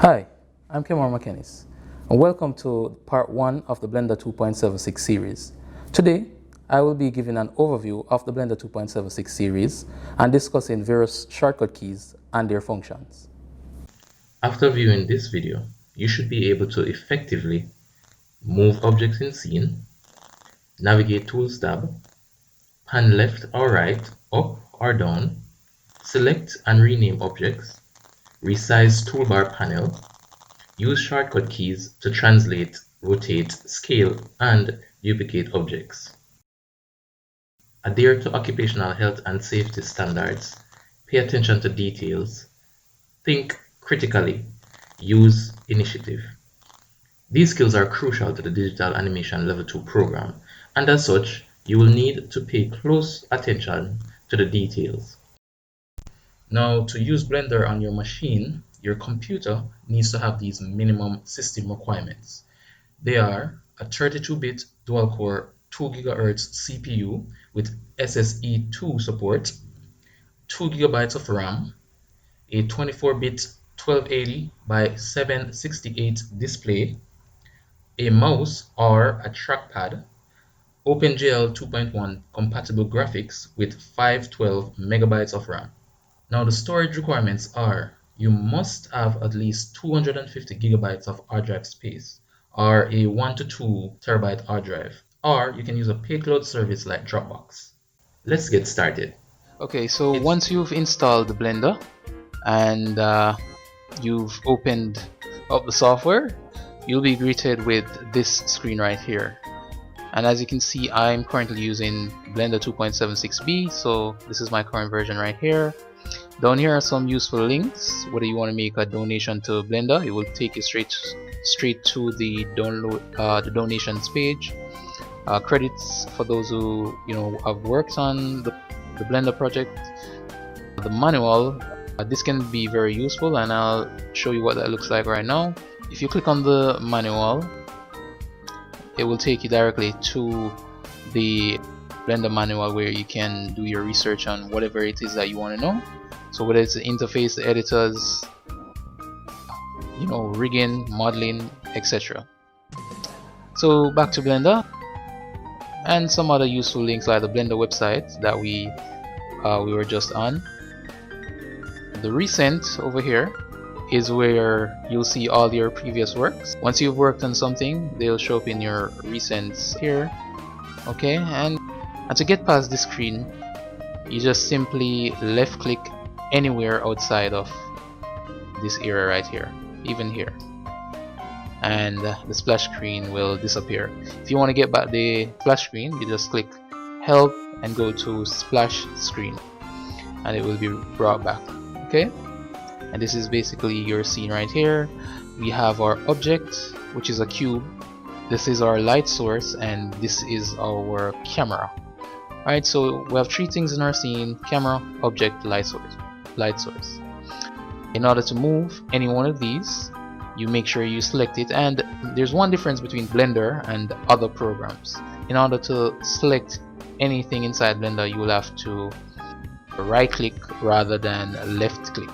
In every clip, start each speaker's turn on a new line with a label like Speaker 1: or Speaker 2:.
Speaker 1: Hi, I'm Kemar McKennis, and welcome to part 1 of the Blender 2.76 series. Today, I will be giving an overview of the Blender 2.76 series and discussing various shortcut keys and their functions.
Speaker 2: After viewing this video, you should be able to effectively move objects in scene, navigate Tools tab, pan left or right, up or down, select and rename objects, resize toolbar panel, use shortcut keys to translate, rotate, scale, and duplicate objects. Adhere to occupational health and safety standards, pay attention to details, think critically, use initiative. These skills are crucial to the Digital Animation Level 2 program, and as such, you will need to pay close attention to the details. Now, to use Blender on your machine, your computer needs to have these minimum system requirements. They are a 32-bit dual-core 2 GHz CPU with SSE2 support, 2 GB of RAM, a 24-bit 1280 by 768 display, a mouse or a trackpad, OpenGL 2.1 compatible graphics with 512 megabytes of RAM. Now the storage requirements are you must have at least 250 gigabytes of hard drive space or a 1 to 2 terabyte hard drive, or you can use a paid cloud service like Dropbox. Let's get started.
Speaker 1: Okay, so once you've installed the Blender and you've opened up the software, you'll be greeted with this screen right here. And as you can see, I'm currently using Blender 2.76b, so this is my current version right here. Down here are some useful links. Whether you want to make a donation to Blender, it will take you straight to the donations page. Credits for those who have worked on the Blender project. The manual. This can be very useful, and I'll show you what that looks like right now. If you click on the manual, it will take you directly to the Blender manual where you can do your research on whatever it is that you want to know. So whether it's the interface, the editors, rigging, modeling, etc. So back to Blender, and some other useful links like the Blender website that we were just on. The recent over here is where you'll see all your previous works. Once you've worked on something, they'll show up in your recents here. Okay, and to get past this screen, you just simply left click anywhere outside of this area right here, even here, and the splash screen will disappear. If you want to get back the splash screen, you just click help and go to splash screen, and it will be brought back. Okay, and this is basically your scene right here. We have our object, which is a cube. This is our light source, and this is our camera. Alright, so we have three things in our scene: camera, object, light source. In order to move any one of these, you make sure you select it, and there's one difference between Blender and other programs. In order to select anything inside Blender, you will have to right click rather than left click.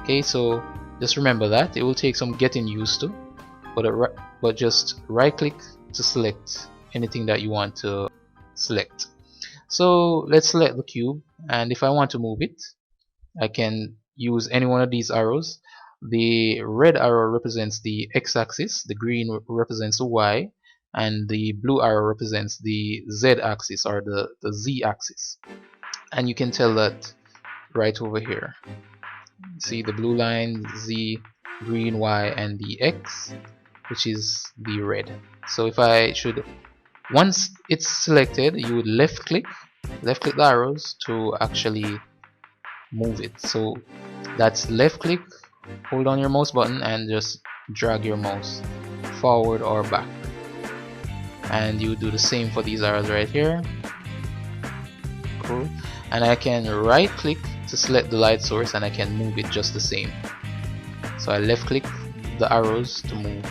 Speaker 1: Okay, so just remember that. It will take some getting used to, but just right click to select anything that you want to select. So let's select the cube, and if I want to move it, I can use any one of these arrows. The red arrow represents the x-axis, the green represents the y, and the blue arrow represents the z-axis or the z-axis. And you can tell that right over here. See the blue line, z, green, y, and the x, which is the red. So if I should, once it's selected, you would left click the arrows to actually move it. So that's left click, hold on your mouse button, and just drag your mouse forward or back. And you do the same for these arrows right here. Cool. And I can right click to select the light source, and I can move it just the same. So I left click the arrows to move.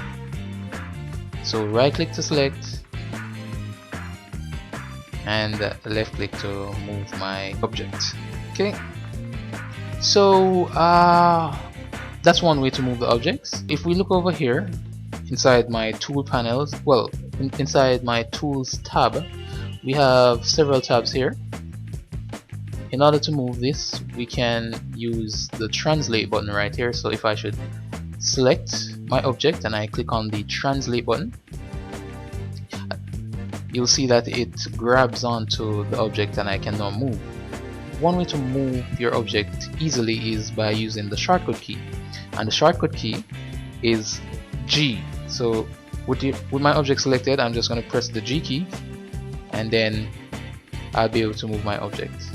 Speaker 1: So right click to select, and left click to move my object. Okay, so That's one way to move the objects. If we look over here inside my tool panels, well, inside my tools tab, we have several tabs here. In order to move this, we can use the translate button right here. So if I should select my object and I click on the translate button, you'll see that it grabs onto the object and I can now move. One way to move your object easily is by using the shortcut key, and the shortcut key is G. So with my object selected, I'm just going to press the G key and then I'll be able to move my object.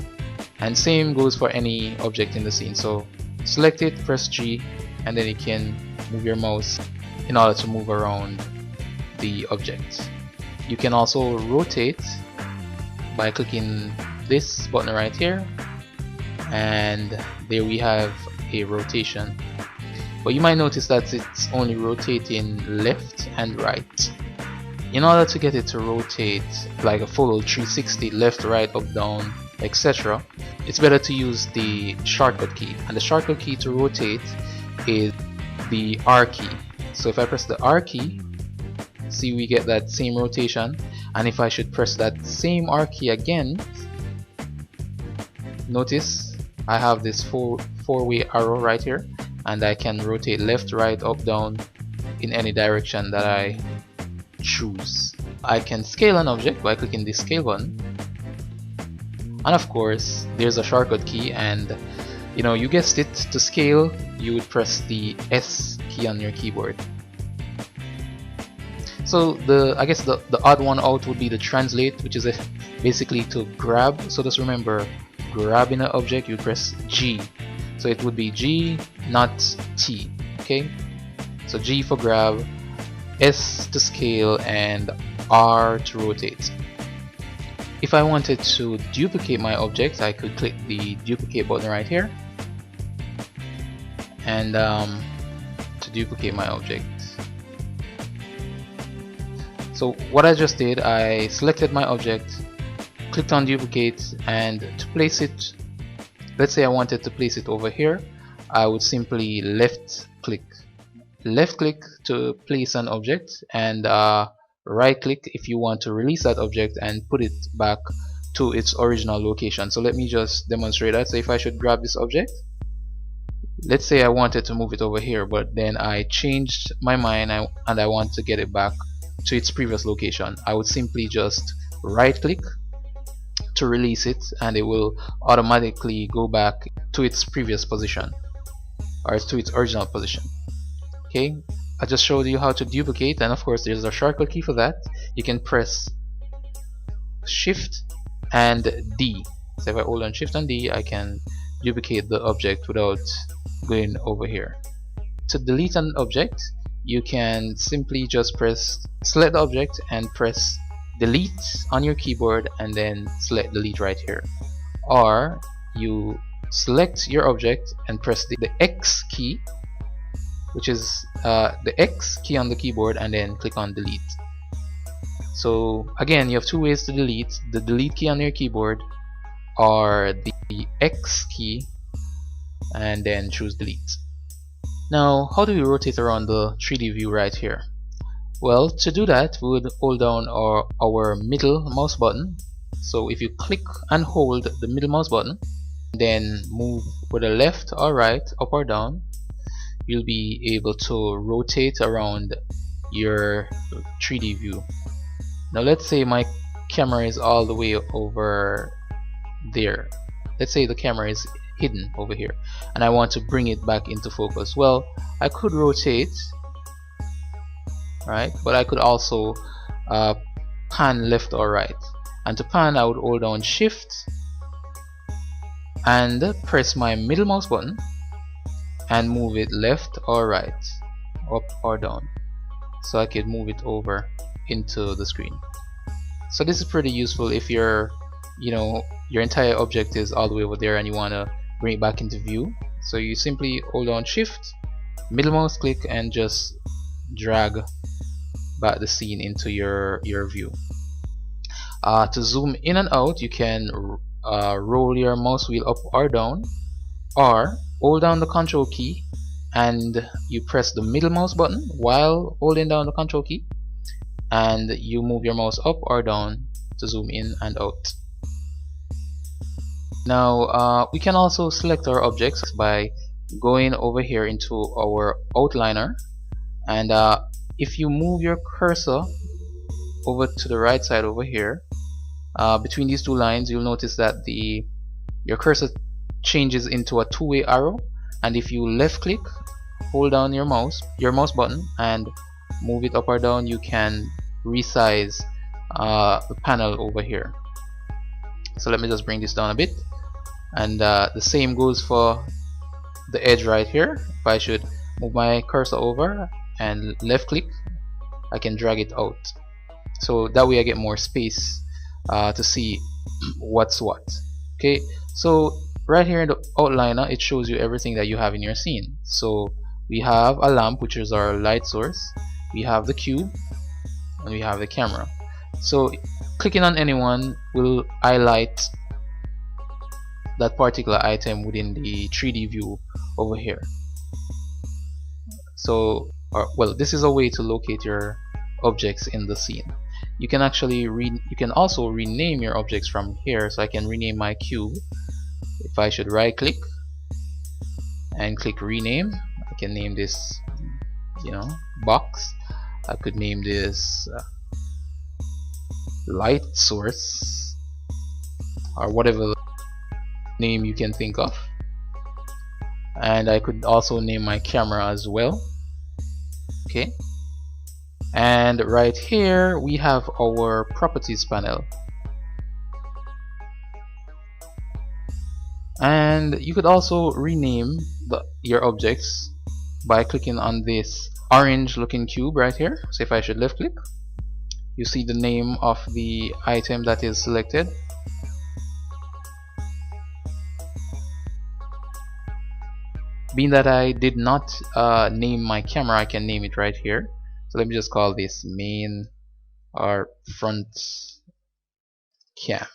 Speaker 1: And same goes for any object in the scene. So select it, press G, and then you can move your mouse in order to move around the object. You can also rotate by clicking this button right here, and there we have a rotation. But you might notice that it's only rotating left and right. In order to get it to rotate like a full 360, left, right, up, down, etc., it's better to use the shortcut key. And the shortcut key to rotate is the R key. So if I press the R key, see, we get that same rotation. And if I should press that same R key again, notice I have this four-way arrow right here, and I can rotate left, right, up, down in any direction that I choose. I can scale an object by clicking the scale button, and of course there's a shortcut key, and you guessed it, to scale you would press the S key on your keyboard. So I guess the odd one out would be the translate, which is basically to grab. So just remember, grabbing an object you press G, so it would be G, not T. Okay, so G for grab, S to scale, and R to rotate. If I wanted to duplicate my object, I could click the duplicate button right here, and to duplicate my object. So what I just did, I selected my object, clicked on duplicate, and to place it, let's say I wanted to place it over here, I would simply left click to place an object, and right click if you want to release that object and put it back to its original location. So let me just demonstrate that. So if I should grab this object, let's say I wanted to move it over here, but then I changed my mind and I want to get it back to its previous location, I would simply just right click to release it, and it will automatically go back to its previous position, or to its original position. Okay, I just showed you how to duplicate, and of course there's a shortcut key for that. You can press Shift and D. So if I hold on Shift and D, I can duplicate the object without going over here. To delete an object, you can simply just select the object and press delete on your keyboard, and then select delete right here. Or you select your object and press the X key, which is the X key on the keyboard, and then click on delete. So again, you have two ways to delete: the delete key on your keyboard or the X key, and then choose delete. Now, how do we rotate around the 3D view right here? Well, to do that, we would hold down our middle mouse button. So if you click and hold the middle mouse button, then move with the left or right, up or down, you'll be able to rotate around your 3D view. Now let's say my camera is all the way over there. Let's say the camera is hidden over here and I want to bring it back into focus. Well, I could rotate, right? But I could also pan left or right. And to pan, I would hold down Shift and press my middle mouse button and move it left or right, up or down, so I could move it over into the screen. So this is pretty useful if your entire object is all the way over there and you want to bring it back into view. So you simply hold down Shift, middle mouse click, and just drag back the scene into your view. To zoom in and out, you can roll your mouse wheel up or down, or hold down the Control key and you press the middle mouse button while holding down the control key, and you move your mouse up or down to zoom in and out. Now we can also select our objects by going over here into our outliner, and if you move your cursor over to the right side over here, between these two lines, you'll notice that your cursor changes into a two-way arrow, and if you left click, hold down your mouse button and move it up or down, you can resize the panel over here. So let me just bring this down a bit, and the same goes for the edge right here. If I should move my cursor over and left click, I can drag it out, so that way I get more space to see what's what. Okay, so right here in the outliner, it shows you everything that you have in your scene. So we have a lamp, which is our light source, we have the cube, and we have the camera. So clicking on anyone will highlight that particular item within the 3D view over here. So well, this is a way to locate your objects in the scene. You can actually you can also rename your objects from here. So I can rename my cube. If I should right click and click rename, I can name this, box. I could name this light source, or whatever name you can think of. And I could also name my camera as well. Okay, and right here we have our properties panel, and you could also rename your objects by clicking on this orange looking cube right here. So if I should left click, you see the name of the item that is selected. Being that I did not name my camera, I can name it right here. So let me just call this main or front cam,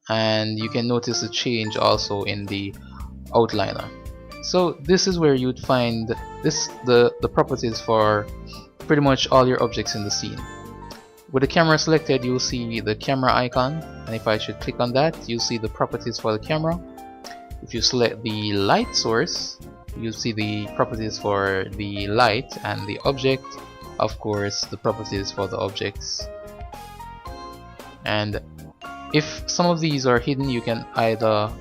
Speaker 1: and you can notice the change also in the outliner. So this is where you'd find the properties for pretty much all your objects in the scene. With the camera selected, you'll see the camera icon, and if I should click on that, you'll see the properties for the camera. If you select the light source, you'll see the properties for the light and the object, of course the properties for the objects. And if some of these are hidden, you can either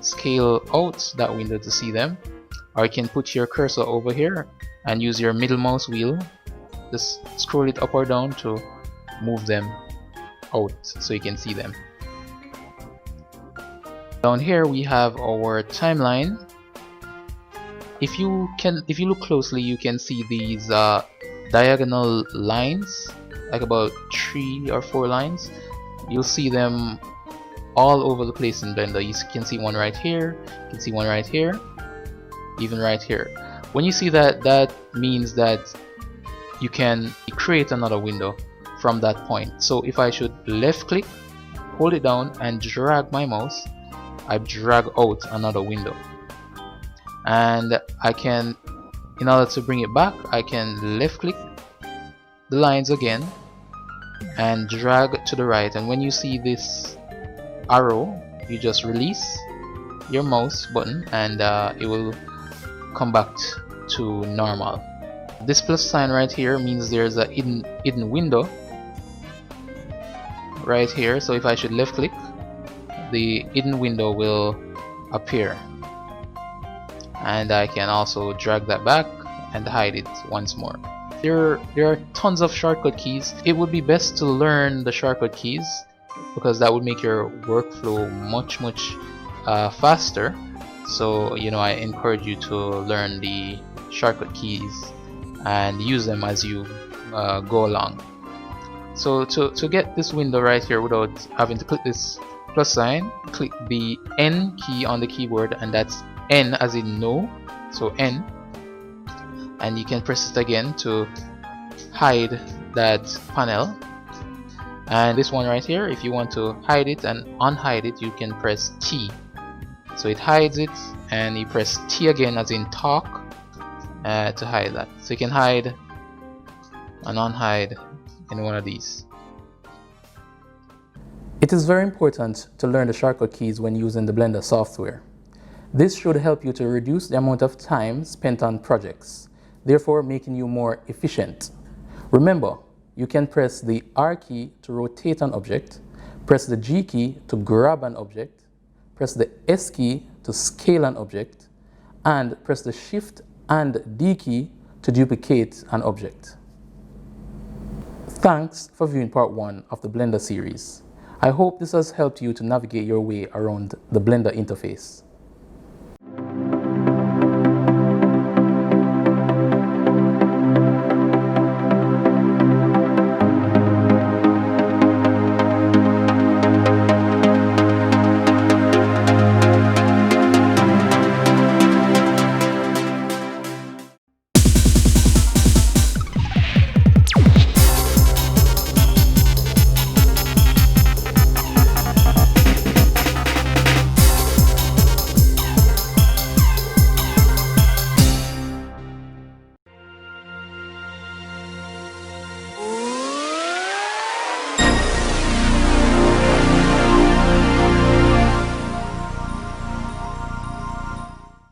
Speaker 1: scale out that window to see them, or you can put your cursor over here and use your middle mouse wheel, just scroll it up or down to move them out so you can see them. Down here we have our timeline. If you look closely, you can see these diagonal lines, like about 3 or 4 lines. You'll see them all over the place in Blender. You can see one right here, you can see one right here, even right here. When you see that, that means that you can create another window from that point. So if I should left click, hold it down and drag my mouse, I drag out another window. And I can, in order to bring it back, I can left click the lines again and drag to the right, and when you see this arrow, you just release your mouse button and it will come back to normal. This plus sign right here means there's a hidden window right here. So if I should left click, the hidden window will appear, and I can also drag that back and hide it once more. There are tons of shortcut keys. It would be best to learn the shortcut keys, because that would make your workflow much faster. So I encourage you to learn the shortcut keys and use them as you go along. So to get this window right here without having to click this plus sign, click the N key on the keyboard, and that's N as in no, so N, and you can press it again to hide that panel. And this one right here, if you want to hide it and unhide it, you can press T. So it hides it, and you press T again as in talk to hide that. So you can hide and unhide any one of these. It is very important to learn the shortcut keys when using the Blender software. This should help you to reduce the amount of time spent on projects, therefore making you more efficient. Remember, you can press the R key to rotate an object, press the G key to grab an object, press the S key to scale an object, and press the Shift and D key to duplicate an object. Thanks for viewing part 1 of the Blender series. I hope this has helped you to navigate your way around the Blender interface.